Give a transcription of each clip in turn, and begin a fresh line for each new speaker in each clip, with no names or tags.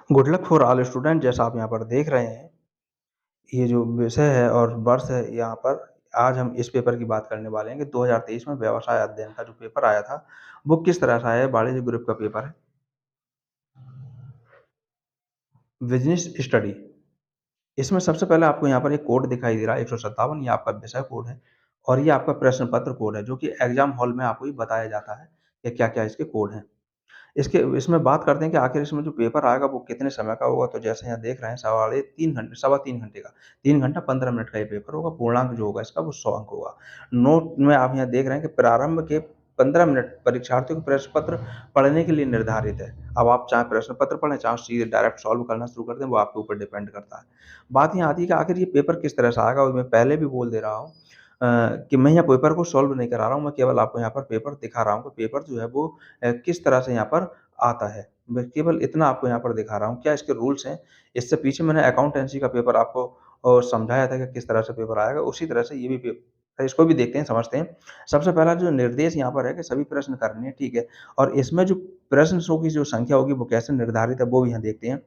Good luck for all student. जैसा आप यहाँ पर देख रहे हैं, ये जो विषय है और वर्ष है यहाँ पर, आज हम इस पेपर की बात करने वाले हैं कि 2023 में व्यवसाय अध्ययन का जो पेपर आया था, वो किस तरह से आया है। वाणिज्य ग्रुप का पेपर है, बिजनेस स्टडी। इसमें सबसे पहले आपको यहाँ पर एक कोड दिखाई दे रहा है 157, ये आपका विषय कोड है और ये आपका प्रश्न पत्र कोड है, जो कि एग्जाम हॉल में आपको ये बताया जाता है कि क्या-क्या इसके कोड हैं। इसके इसमें बात करते हैं कि आखिर इसमें जो पेपर आएगा वो कितने समय का होगा। तो जैसे यहाँ देख रहे हैं, साढ़े 3 घंटे, सवा 3 घंटे का, 3 घंटा 15 मिनट का ये पेपर होगा। पूर्णांक जो होगा इसका वो 100 अंक होगा। नोट में आप यहाँ देख रहे हैं कि प्रारंभ के 15 मिनट परीक्षार्थियों को प्रश्न पत्र पढ़ने के लिए निर्धारित है। अब आप चाहे प्रश्न पत्र पढ़ें, चाहे सीधे डायरेक्ट सॉल्व करना शुरू कर दें, वो आपके ऊपर डिपेंड करता है। बात यहाँ आती है कि आखिर ये पेपर किस तरह से आएगा, और मैं पहले भी बोल दे रहा हूँ कि मैं यहाँ पेपर को सॉल्व नहीं करा रहा हूँ, मैं केवल आपको यहाँ पर पेपर दिखा रहा हूँ कि पेपर जो है वो किस तरह से यहाँ पर आता है। मैं केवल इतना आपको यहाँ पर दिखा रहा हूँ, क्या इसके रूल्स हैं। इससे पीछे मैंने अकाउंटेंसी का पेपर आपको समझाया था कि किस तरह से पेपर आएगा, उसी तरह से ये भी इसको भी देखते हैं, समझते हैं। सबसे पहला जो निर्देश यहाँ पर है कि सभी प्रश्न करने हैं, ठीक है? और इसमें जो प्रश्नों की जो संख्या होगी वो कैसे निर्धारित है, वो भी यहाँ देखते हैं।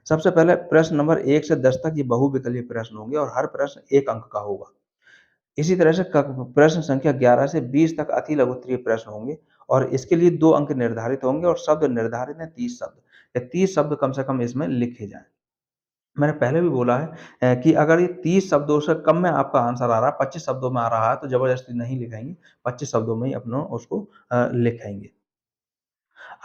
सबसे पहले प्रश्न नंबर 1 से 10 तक ये बहुविकल्पीय प्रश्न होंगे और हर प्रश्न 1 अंक का होगा। इसी तरह से प्रश्न संख्या 11 से 20 तक अति लघु उत्तरीय प्रश्न होंगे और इसके लिए 2 अंक निर्धारित होंगे और शब्द निर्धारित हैं 30 शब्द। ये 30 शब्द कम से कम इसमें लिखे जाएँ। मैंने पहले भी बोला है कि अगर ये 30 शब्दों से कम में आपका आंसर आ रहा है, 25 शब्दों में आ रहा है, तो ज़बरदस्ती नहीं लिखाएँगे, 25 शब्दों में ही अपना उसको लिखाएँगे।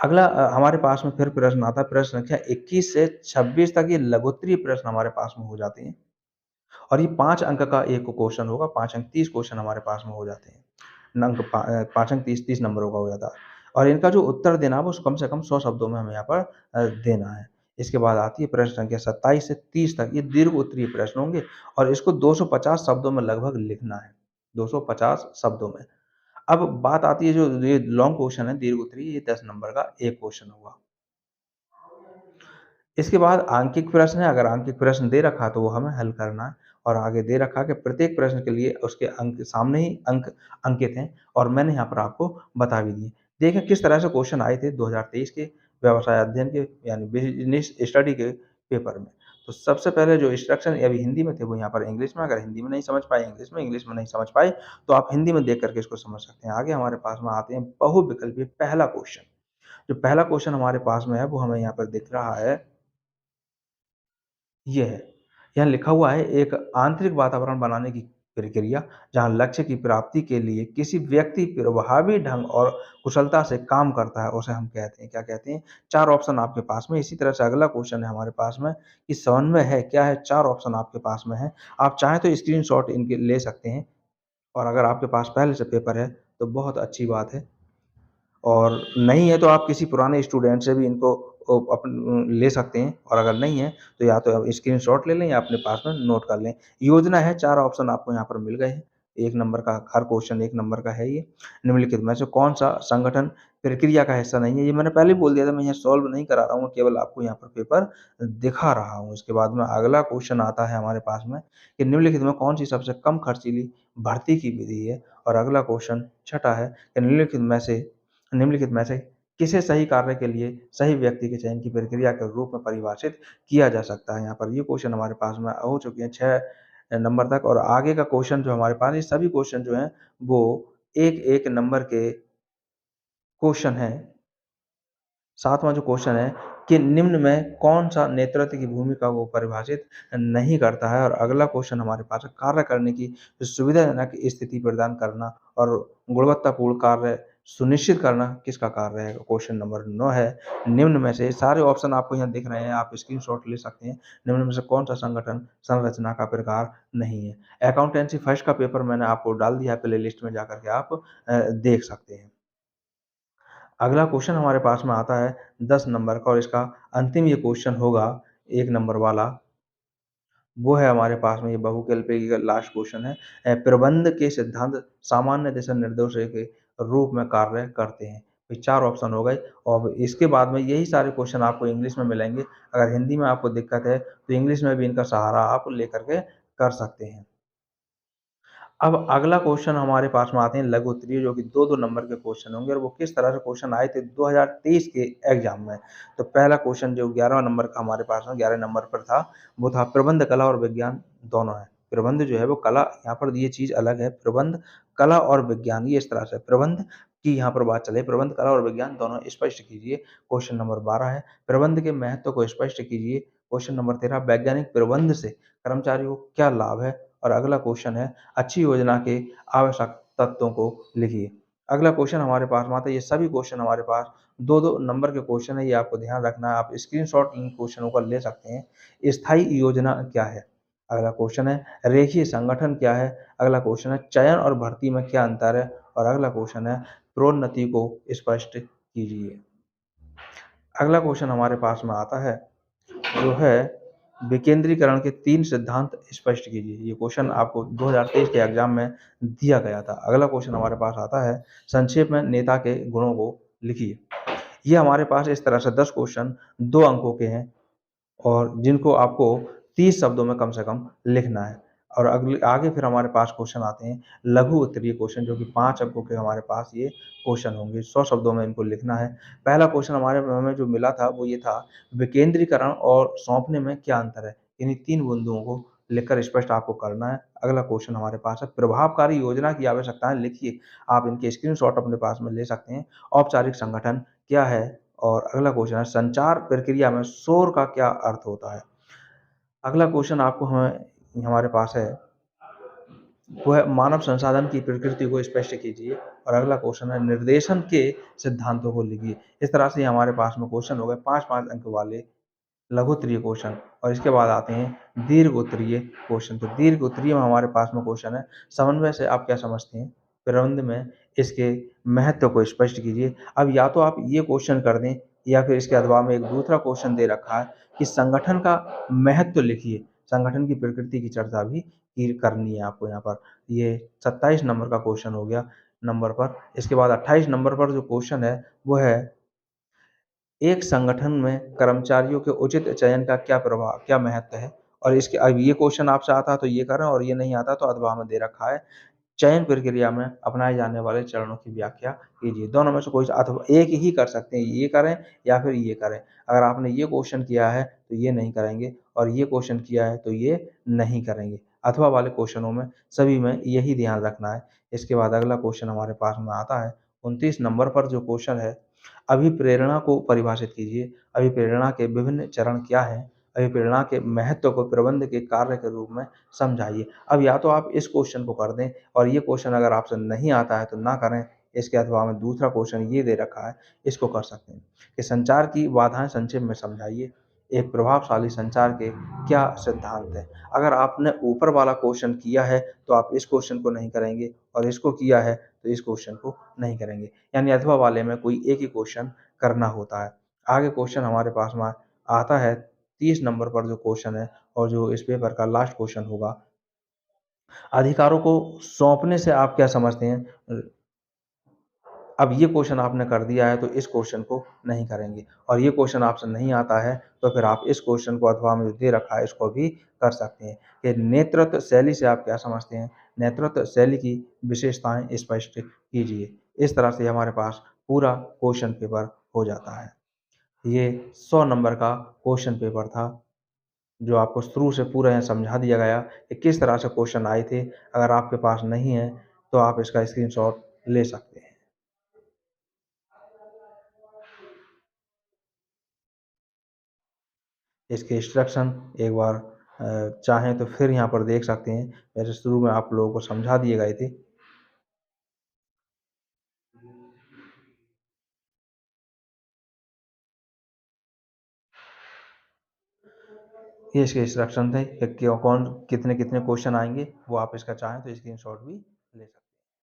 अगला हमारे पास में फिर प्रश्न आता है, प्रश्न संख्या 21 से 26 तक ये लघु उत्तरीय प्रश्न हमारे पास में हो जाते हैं। और ये 5 अंक का एक क्वेश्चन होगा, 5 अंक 30 क्वेश्चन हमारे पास में हो जाते हैं। 5 अंक 30 नंबरों का हो जाता है और इनका जो उत्तर देना है वो कम से कम 100 शब्दों में हमें यहाँ पर देना है। इसके बाद आती है प्रश्न संख्या 27 से 30 तक, ये दीर्घ उत्तरीय प्रश्न होंगे और इसको 250 शब्दों में लगभग लिखना है, 250 शब्दों में। अब बात आती है जो ये लॉन्ग क्वेश्चन है दीर्घ उत्तरीय, ये 10 नंबर का एक क्वेश्चन होगा। इसके बाद आंकिक प्रश्न है, अगर आंकिक प्रश्न दे रखा तो वो हमें हल करना है और आगे दे रखा कि प्रत्येक प्रश्न के लिए उसके अंक सामने ही अंक अंकित हैं और मैंने यहाँ पर आपको बता भी दिए। देखें किस तरह से क्वेश्चन आए थे 2023 के व्यवसाय अध्ययन के यानी बिज़नेस स्टडी के पेपर में। तो सबसे पहले जो इंस्ट्रक्शन अभी हिंदी में थे वो यहाँ पर इंग्लिश में, अगर हिंदी में नहीं समझ पाए इंग्लिश में नहीं समझ पाए तो आप हिंदी में देख करके इसको समझ सकते हैं। आगे हमारे पास में आते हैं बहुविकल्पीय पहला क्वेश्चन। जो पहला क्वेश्चन हमारे पास में है वो हमें यहाँ पर दिख रहा है, ये है। यहाँ लिखा हुआ है एक आंतरिक वातावरण बनाने की प्रक्रिया, जहाँ लक्ष्य की प्राप्ति के लिए किसी व्यक्ति प्रभावी ढंग और कुशलता से काम करता है, उसे हम कहते हैं, क्या कहते हैं? 4 ऑप्शन आपके पास में। इसी तरह से अगला क्वेश्चन है हमारे पास में कि समन्वय है, क्या है? 4 ऑप्शन आपके पास में है। आप चाहें तो स्क्रीनशॉट इनके ले सकते हैं और अगर आपके पास पहले से पेपर है, तो बहुत अच्छी बात है। और नहीं है तो आप किसी पुराने स्टूडेंट से भी इनको ले सकते हैं और अगर नहीं है तो या तो आप स्क्रीनशॉट ले लें या अपने पास में नोट कर लें। योजना है, 4 ऑप्शन आपको यहाँ पर मिल गए हैं। 1 नंबर का हर क्वेश्चन 1 नंबर का है ये। निम्नलिखित में से कौन-सा संगठन प्रक्रिया का हिस्सा नहीं है? ये मैंने पहले ही बोल दिया था, मैं यहाँ सॉल्व नहीं करा रहा हूँ, केवल आपको यहाँ पर पेपर दिखा रहा हूँ। इसके बाद में अगला क्वेश्चन आता है हमारे पास में कि निम्नलिखित में कौन-सी सबसे कम खर्चीली भर्ती की विधि है? और अगला क्वेश्चन छठा है कि निम्नलिखित में से किसे सही कार्य के लिए सही व्यक्ति के चयन की प्रक्रिया के रूप में परिभाषित किया जा सकता है। यहाँ पर ये क्वेश्चन हमारे पास में हो चुके हैं 6 नंबर तक और आगे का क्वेश्चन जो हमारे पास, ये सभी क्वेश्चन जो हैं वो 1-1 नंबर के क्वेश्चन हैं। 7वां जो क्वेश्चन है कि निम्न में कौन-सा नेतृत्व की भूमिका को परिभाषित नहीं करता है? और अगला क्वेश्चन हमारे पास है, कार्य करने की सुविधाजनक स्थिति प्रदान करना और गुणवत्तापूर्ण कार्य सुनिश्चित करना किसका कार्य है? क्वेश्चन नंबर 9 है, निम्न में से सारे ऑप्शन आपको यहाँ दिख रहे हैं, आप स्क्रीनशॉट ले सकते हैं। निम्न में से कौन-सा संगठन संरचना का प्रकार नहीं है? अकाउंटेंसी फर्स्ट का पेपर मैंने आपको डाल दिया है प्लेलिस्ट में, जाकर के आप देख सकते हैं। अगला क्वेश्चन हमारे पास में आता है 10 नंबर का और इसका अंतिम ये क्वेश्चन होगा 1 नंबर वाला, वो है हमारे पास में ये बहुकल्पीय का लास्ट क्वेश्चन है। प्रबंध के सिद्धांत सामान्य दिशा निर्देशों के रूप में कार्य करते हैं। ये 4 ऑप्शन हो गए और इसके बाद में यही सारे क्वेश्चन आपको इंग्लिश में मिलेंगे। अगर हिंदी में आपको दिक्कत है, तो इंग्लिश में भी इनका सहारा आप लेकर के कर सकते हैं। अब अगला क्वेश्चन हमारे पास में आते हैं लघु उत्तरीय, जो कि 2-2 नंबर के क्वेश्चन होंगे और वो किस तरह से क्वेश्चन आए थे 2023 के एग्जाम में। तो पहला क्वेश्चन जो 11वां नंबर का हमारे पास में 11 नंबर पर था, वो था प्रबंध कला और विज्ञान दोनों है। प्रबंध जो है वो कला, यहाँ पर ये चीज़ अलग है, प्रबंध कला और विज्ञान, ये इस तरह से प्रबंध की यहाँ पर बात चले, प्रबंध कला और विज्ञान दोनों स्पष्ट कीजिए। क्वेश्चन नंबर 12 है, प्रबंध के महत्व को स्पष्ट कीजिए। क्वेश्चन नंबर 13, वैज्ञानिक प्रबंध से कर्मचारियों को क्या लाभ है? और अगला क्वेश्चन है, अच्छी योजना के आवश्यक तत्वों को लिखिए। अगला क्वेश्चन हमारे पास में आता है, ये सभी क्वेश्चन हमारे पास 2-2 नंबर के क्वेश्चन है, ये आपको ध्यान रखना है, आप स्क्रीनशॉट इन क्वेश्चनों का ले सकते हैं। स्थायी योजना क्या है? अगला क्वेश्चन है, रेखीय संगठन क्या है? अगला क्वेश्चन है, चयन और भर्ती में क्या अंतर है? और अगला क्वेश्चन है, प्रोन्नति को स्पष्ट कीजिए। अगला क्वेश्चन हमारे पास में आता है, जो है विकेंद्रीकरण के 3 सिद्धांत स्पष्ट कीजिए। ये क्वेश्चन आपको 2023 के एग्जाम में दिया गया था। अगला क्वेश्चन हमारे पास आता है, संक्षेप में नेता के गुणों को लिखिए। ये हमारे पास इस तरह से 10 क्वेश्चन 2 अंकों के हैं और जिनको आपको 30 शब्दों में कम से कम लिखना है। और अगले आगे फिर हमारे पास क्वेश्चन आते हैं लघु उत्तरीय क्वेश्चन, जो कि 5 अंकों के हमारे पास ये क्वेश्चन होंगे। 100 शब्दों में इनको लिखना है। पहला क्वेश्चन हमारे हमें जो मिला था वो ये था, विकेंद्रीकरण और सौंपने में क्या अंतर है? इन्हीं 3 बिंदुओं को लिखकर स्पष्ट आपको करना है। अगला क्वेश्चन हमारे पास है, प्रभावकारी योजना की आवश्यकताएँ लिखिए। आप इनके स्क्रीनशॉट अपने पास में ले सकते हैं। औपचारिक संगठन क्या है? और अगला क्वेश्चन है, संचार प्रक्रिया में शोर का क्या अर्थ होता है? अगला क्वेश्चन आपको हमें हमारे पास है, वो है मानव संसाधन की प्रकृति को स्पष्ट कीजिए। और अगला क्वेश्चन है, निर्देशन के सिद्धांतों को लिखिए। इस तरह से हमारे पास में क्वेश्चन हो गए 5-5 अंक वाले लघु उत्तरीय क्वेश्चन। और इसके बाद आते हैं दीर्घ उत्तरीय क्वेश्चन। तो दीर्घ उत्तरीय में हमारे पास में क्वेश्चन है, समन्वय से आप क्या समझते हैं? प्रबंध में इसके महत्व को स्पष्ट कीजिए। अब या तो आप ये क्वेश्चन कर दें या फिर इसके अथवा में एक दूसरा क्वेश्चन दे रखा है कि संगठन का महत्व लिखिए। संगठन की प्रकृति की चर्चा भी की करनी है आपको यहाँ पर। ये 27 नंबर का क्वेश्चन हो गया नंबर पर। इसके बाद 28 नंबर पर जो क्वेश्चन है वो है, एक संगठन में कर्मचारियों के उचित चयन का क्या महत्व है? और इसके अब ये क्वेश्चन आपसे आता है तो ये करें और ये नहीं आता तो अथवा में दे रखा है, चयन प्रक्रिया में अपनाए जाने वाले चरणों की व्याख्या कीजिए। दोनों में से कोई अथवा एक ही कर सकते हैं, ये करें या फिर ये करें। अगर आपने ये क्वेश्चन किया है तो ये नहीं करेंगे और ये क्वेश्चन किया है तो ये नहीं करेंगे। अथवा वाले क्वेश्चनों में सभी में यही ध्यान रखना है। इसके बाद अगला क्वेश्चन हमारे पास में आता है 29 नंबर पर जो क्वेश्चन है, अभिप्रेरणा को परिभाषित कीजिए। अभिप्रेरणा के विभिन्न चरण क्या हैं? अभिप्रेरणा के महत्व को प्रबंध के कार्य के रूप में समझाइए। अब या तो आप इस क्वेश्चन को कर दें और ये क्वेश्चन अगर आपसे नहीं आता है तो ना करें। इसके अथवा में दूसरा क्वेश्चन ये दे रखा है, इसको कर सकते हैं कि संचार की बाधाएँ संक्षेप में समझाइए। एक प्रभावशाली संचार के क्या सिद्धांत हैं? अगर आपने ऊपर वाला क्वेश्चन किया है तो आप इस क्वेश्चन को नहीं करेंगे और इसको किया है तो इस क्वेश्चन को नहीं करेंगे। यानी अथवा वाले में कोई एक ही क्वेश्चन करना होता है। आगे क्वेश्चन हमारे पास में आता है 30 नंबर पर जो क्वेश्चन है और जो इस पेपर का लास्ट क्वेश्चन होगा, अधिकारों को सौंपने से आप क्या समझते हैं? अब ये क्वेश्चन आपने कर दिया है तो इस क्वेश्चन को नहीं करेंगे और ये क्वेश्चन आपसे नहीं आता है तो फिर आप इस क्वेश्चन को अथवा में जो दे रखा है इसको भी कर सकते हैं कि नेतृत्व शैली से आप क्या समझते हैं? नेतृत्व शैली की विशेषताएँ स्पष्ट कीजिए। इस तरह से हमारे पास पूरा क्वेश्चन पेपर हो जाता है। ये 100 नंबर का क्वेश्चन पेपर था, जो आपको शुरू से पूरा यहाँ समझा दिया गया कि किस तरह से क्वेश्चन आए थे। अगर आपके पास नहीं है, तो आप इसका स्क्रीनशॉट ले सकते हैं। इसके इंस्ट्रक्शन एक बार चाहें तो फिर यहाँ पर देख सकते हैं। वैसे शुरू में आप लोगों को समझा दिए गए थे। ये इसके इंस्ट्रक्शन थे कि कौन कितने-कितने क्वेश्चन आएँगे, वो आप इसका चाहें तो स्क्रीनशॉट भी ले सकते हैं।